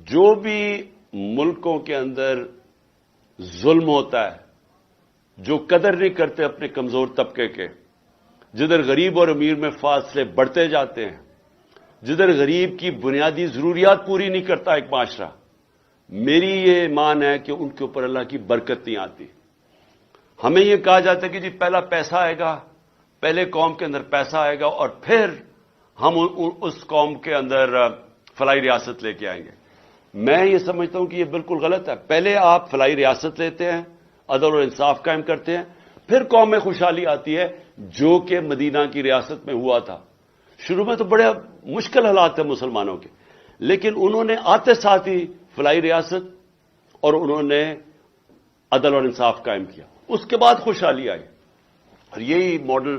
جو بھی ملکوں کے اندر ظلم ہوتا ہے، جو قدر نہیں کرتے اپنے کمزور طبقے کے، جدھر غریب اور امیر میں فاصلے بڑھتے جاتے ہیں، جدھر غریب کی بنیادی ضروریات پوری نہیں کرتا ایک معاشرہ، میری یہ ایمان ہے کہ ان کے اوپر اللہ کی برکت نہیں آتی۔ ہمیں یہ کہا جاتا ہے کہ جی پہلا پیسہ آئے گا، پہلے قوم کے اندر پیسہ آئے گا اور پھر ہم اس قوم کے اندر فلاحی ریاست لے کے آئیں گے۔ میں یہ سمجھتا ہوں کہ یہ بالکل غلط ہے۔ پہلے آپ فلاحی ریاست لیتے ہیں، عدل اور انصاف قائم کرتے ہیں، پھر قوم میں خوشحالی آتی ہے، جو کہ مدینہ کی ریاست میں ہوا تھا۔ شروع میں تو بڑے مشکل حالات تھے مسلمانوں کے، لیکن انہوں نے آتے ساتھ ہی فلاحی ریاست اور انہوں نے عدل اور انصاف قائم کیا، اس کے بعد خوشحالی آئی۔ اور یہی ماڈل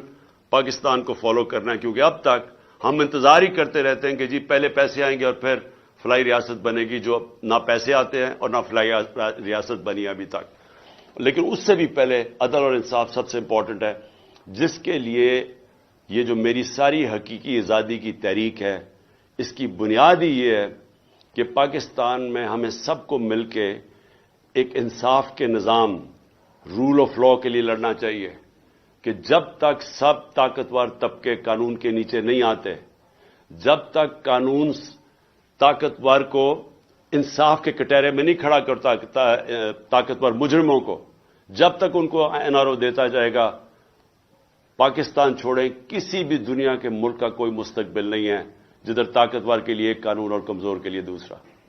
پاکستان کو فالو کرنا ہے، کیونکہ اب تک ہم انتظار ہی کرتے رہتے ہیں کہ جی پہلے پیسے آئیں گے اور پھر فلاحی ریاست بنے گی، جو نہ پیسے آتے ہیں اور نہ فلاحی ریاست بنی ابھی تک۔ لیکن اس سے بھی پہلے عدل اور انصاف سب سے امپورٹنٹ ہے، جس کے لیے یہ جو میری ساری حقیقی آزادی کی تحریک ہے، اس کی بنیاد ہی یہ ہے کہ پاکستان میں ہمیں سب کو مل کے ایک انصاف کے نظام، رول آف لا کے لیے لڑنا چاہیے کہ جب تک سب طاقتور طبقے قانون کے نیچے نہیں آتے، جب تک قانون طاقتور کو انصاف کے کٹہرے میں نہیں کھڑا کرتا طاقتور مجرموں کو، جب تک ان کو این آر او دیتا جائے گا، پاکستان چھوڑیں کسی بھی دنیا کے ملک کا کوئی مستقبل نہیں ہے جدھر طاقتور کے لیے ایک قانون اور کمزور کے لیے دوسرا۔